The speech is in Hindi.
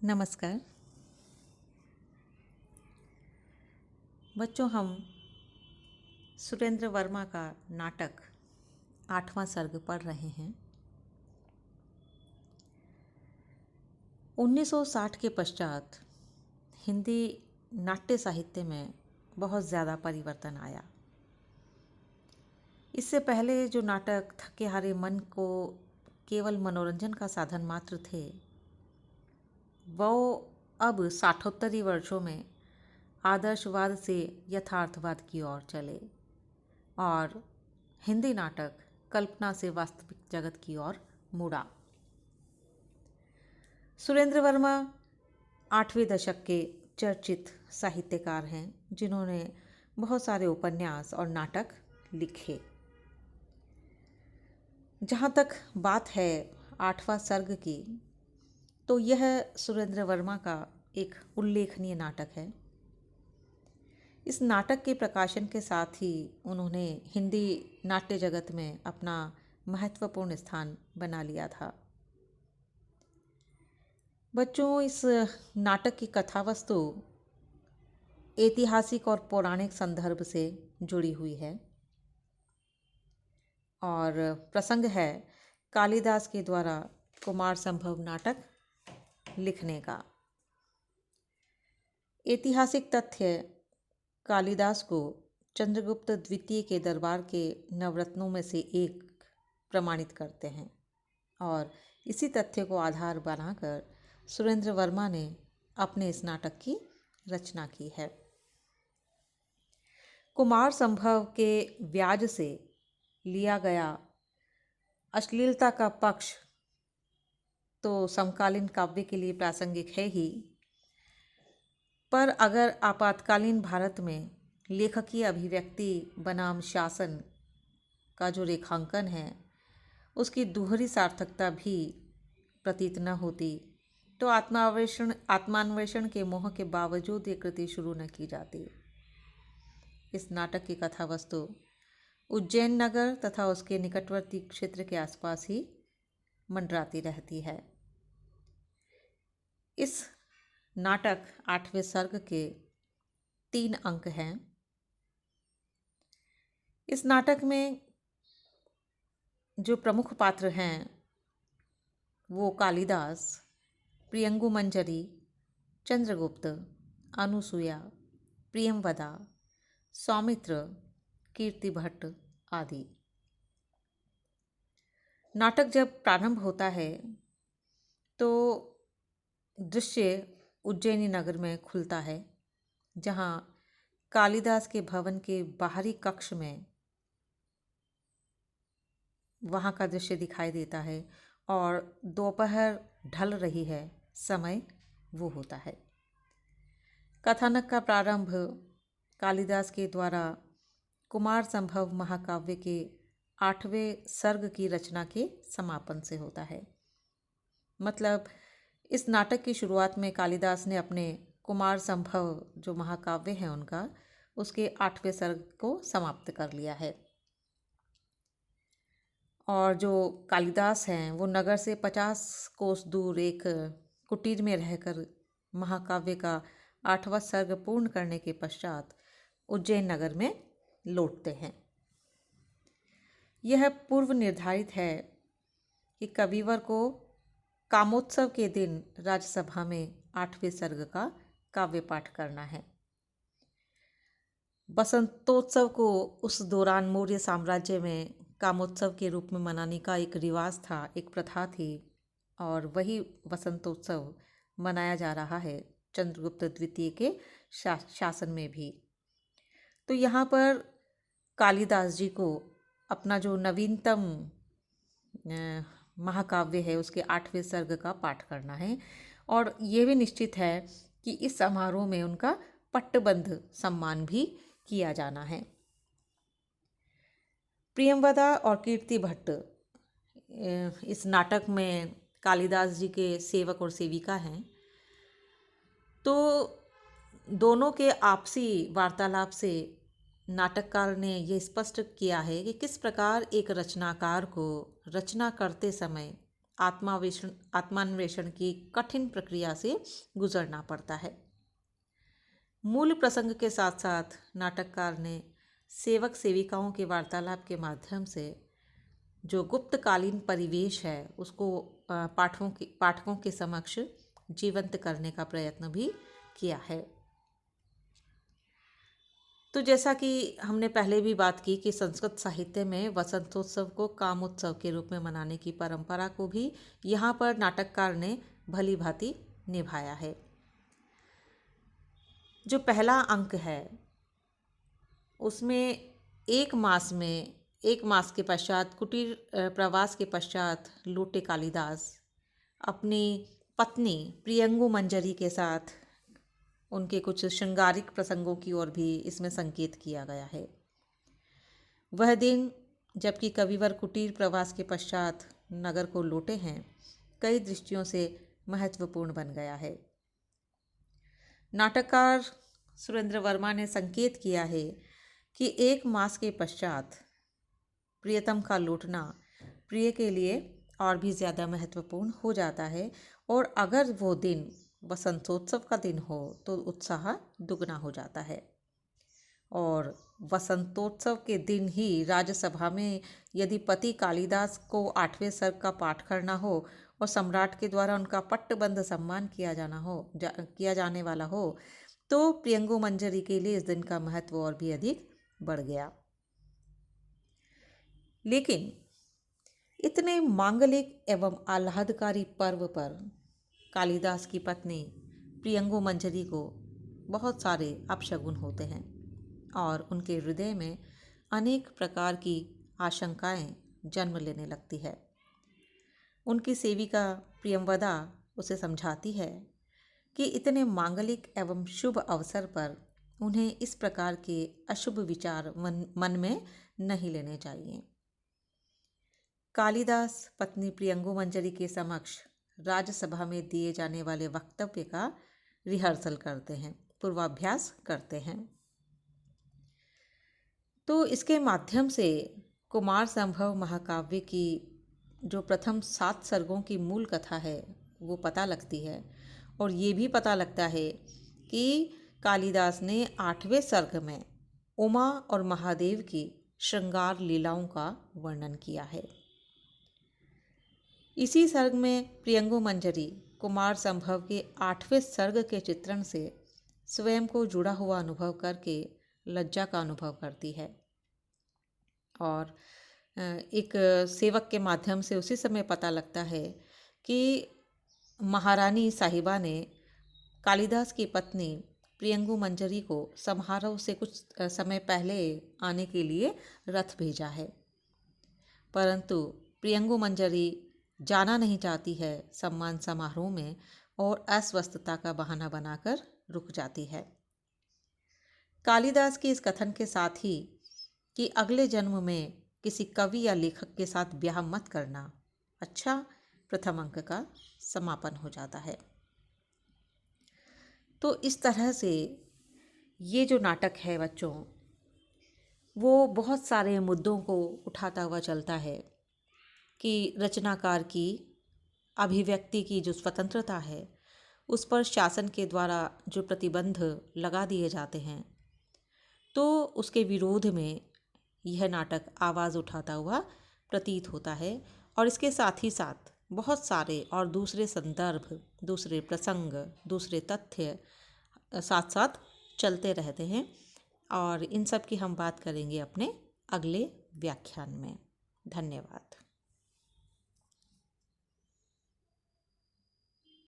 नमस्कार बच्चों, हम सुरेंद्र वर्मा का नाटक 8वां सर्ग पढ़ रहे हैं। 1960 के पश्चात हिंदी नाट्य साहित्य में बहुत ज़्यादा परिवर्तन आया। इससे पहले जो नाटक थके हारे मन को केवल मनोरंजन का साधन मात्र थे, वो अब साठोत्तरी वर्षों में आदर्शवाद से यथार्थवाद की ओर चले और हिंदी नाटक कल्पना से वास्तविक जगत की ओर मुड़ा। सुरेंद्र वर्मा 8वें दशक के चर्चित साहित्यकार हैं, जिन्होंने बहुत सारे उपन्यास और नाटक लिखे। जहाँ तक बात है 8वां सर्ग की, तो यह सुरेंद्र वर्मा का एक उल्लेखनीय नाटक है। इस नाटक के प्रकाशन के साथ ही उन्होंने हिंदी नाट्य जगत में अपना महत्वपूर्ण स्थान बना लिया था। बच्चों, इस नाटक की कथावस्तु ऐतिहासिक और पौराणिक संदर्भ से जुड़ी हुई है और प्रसंग है कालिदास के द्वारा कुमार संभव नाटक लिखने का। ऐतिहासिक तथ्य कालिदास को चंद्रगुप्त द्वितीय के दरबार के नवरत्नों में से एक प्रमाणित करते हैं और इसी तथ्य को आधार बनाकर सुरेंद्र वर्मा ने अपने इस नाटक की रचना की है। कुमार संभव के व्याज से लिया गया अश्लीलता का पक्ष तो समकालीन काव्य के लिए प्रासंगिक है ही, पर अगर आपातकालीन भारत में लेखकीय अभिव्यक्ति बनाम शासन का जो रेखांकन है, उसकी दोहरी सार्थकता भी प्रतीत न होती तो आत्मान्वेषण के मोह के बावजूद ये कृति शुरू न की जाती। इस नाटक की कथा वस्तु उज्जैन नगर तथा उसके निकटवर्ती क्षेत्र के आसपास ही मंडराती रहती है। इस नाटक 8वें सर्ग के 3 अंक हैं। इस नाटक में जो प्रमुख पात्र हैं वो कालिदास, प्रियंगु मंजरी, चंद्रगुप्त, अनुसुया, प्रियंवदा, सौमित्र, कीर्ति भट्ट आदि। नाटक जब प्रारंभ होता है तो दृश्य उज्जैनी नगर में खुलता है, जहाँ कालिदास के भवन के बाहरी कक्ष में वहाँ का दृश्य दिखाई देता है और दोपहर ढल रही है, समय वो होता है। कथानक का प्रारंभ कालिदास के द्वारा कुमार संभव महाकाव्य के 8वें सर्ग की रचना के समापन से होता है। मतलब इस नाटक की शुरुआत में कालिदास ने अपने कुमार संभव जो महाकाव्य हैं उनका, उसके 8वें सर्ग को समाप्त कर लिया है। और जो कालिदास हैं वो नगर से 50 कोस दूर एक कुटीर में रहकर महाकाव्य का 8वां सर्ग पूर्ण करने के पश्चात उज्जैन नगर में लौटते हैं। यह पूर्व निर्धारित है कि कविवर को कामोत्सव के दिन राज्यसभा में 8वें सर्ग का काव्य पाठ करना है। बसंतोत्सव को उस दौरान मौर्य साम्राज्य में कामोत्सव के रूप में मनाने का एक रिवाज था, एक प्रथा थी, और वही बसंतोत्सव मनाया जा रहा है चंद्रगुप्त द्वितीय के शासन में भी। तो यहाँ पर कालिदास जी को अपना जो नवीनतम महाकाव्य है उसके 8वें सर्ग का पाठ करना है और ये भी निश्चित है कि इस समारोह में उनका पट्टबंध सम्मान भी किया जाना है। प्रियंवदा और कीर्ति भट्ट इस नाटक में कालिदास जी के सेवक और सेविका हैं। तो दोनों के आपसी वार्तालाप से नाटककार ने ये स्पष्ट किया है कि किस प्रकार एक रचनाकार को रचना करते समय आत्मान्वेषण की कठिन प्रक्रिया से गुजरना पड़ता है। मूल प्रसंग के साथ साथ नाटककार ने सेवक सेविकाओं के वार्तालाप के माध्यम से जो गुप्तकालीन परिवेश है उसको पाठकों के समक्ष जीवंत करने का प्रयत्न भी किया है। तो जैसा कि हमने पहले भी बात की कि संस्कृत साहित्य में वसंतोत्सव को काम उत्सव के रूप में मनाने की परंपरा को भी यहाँ पर नाटककार ने भली भांति निभाया है। जो पहला अंक है उसमें एक मास के पश्चात कुटीर प्रवास के पश्चात लौटे कालिदास अपनी पत्नी प्रियंगु मंजरी के साथ उनके कुछ श्रृंगारिक प्रसंगों की ओर भी इसमें संकेत किया गया है। वह दिन जबकि कविवर कुटीर प्रवास के पश्चात नगर को लौटे हैं, कई दृष्टियों से महत्वपूर्ण बन गया है। नाटककार सुरेंद्र वर्मा ने संकेत किया है कि एक मास के पश्चात प्रियतम का लौटना प्रिय के लिए और भी ज़्यादा महत्वपूर्ण हो जाता है, और अगर वो दिन वसंतोत्सव का दिन हो तो उत्साह दुगना हो जाता है। और वसंतोत्सव के दिन ही राज्यसभा में यदि पति कालिदास को 8वें सर्ग का पाठ करना हो और सम्राट के द्वारा उनका पट्टबंध सम्मान किया जाने वाला हो, तो प्रियंगु मंजरी के लिए इस दिन का महत्व और भी अधिक बढ़ गया। लेकिन इतने मांगलिक एवं आह्लादकारी पर्व पर कालिदास की पत्नी प्रियंगु मंजरी को बहुत सारे अपशगुन होते हैं और उनके हृदय में अनेक प्रकार की आशंकाएं जन्म लेने लगती है। उनकी सेविका प्रियंवदा उसे समझाती है कि इतने मांगलिक एवं शुभ अवसर पर उन्हें इस प्रकार के अशुभ विचार मन में नहीं लेने चाहिए। कालिदास पत्नी प्रियंगु मंजरी के समक्ष राज्यसभा में दिए जाने वाले वक्तव्य का रिहर्सल करते हैं, पूर्वाभ्यास करते हैं। तो इसके माध्यम से कुमार संभव महाकाव्य की जो प्रथम 7 सर्गों की मूल कथा है वो पता लगती है, और ये भी पता लगता है कि कालिदास ने 8वें सर्ग में उमा और महादेव की श्रृंगार लीलाओं का वर्णन किया है। इसी सर्ग में प्रियंगु मंजरी कुमार संभव के 8वें सर्ग के चित्रण से स्वयं को जुड़ा हुआ अनुभव करके लज्जा का अनुभव करती है, और एक सेवक के माध्यम से उसी समय पता लगता है कि महारानी साहिबा ने कालिदास की पत्नी प्रियंगु मंजरी को समारोह से कुछ समय पहले आने के लिए रथ भेजा है, परंतु प्रियंगु मंजरी जाना नहीं चाहती है सम्मान समारोह में और अस्वस्थता का बहाना बनाकर रुक जाती है। कालिदास के इस कथन के साथ ही कि अगले जन्म में किसी कवि या लेखक के साथ ब्याह मत करना, अच्छा प्रथम अंक का समापन हो जाता है। तो इस तरह से ये जो नाटक है बच्चों, वो बहुत सारे मुद्दों को उठाता हुआ चलता है कि रचनाकार की अभिव्यक्ति की जो स्वतंत्रता है उस पर शासन के द्वारा जो प्रतिबंध लगा दिए जाते हैं, तो उसके विरोध में यह नाटक आवाज़ उठाता हुआ प्रतीत होता है। और इसके साथ ही साथ बहुत सारे और दूसरे संदर्भ, दूसरे प्रसंग, दूसरे तथ्य साथ साथ चलते रहते हैं, और इन सब की हम बात करेंगे अपने अगले व्याख्यान में। धन्यवाद।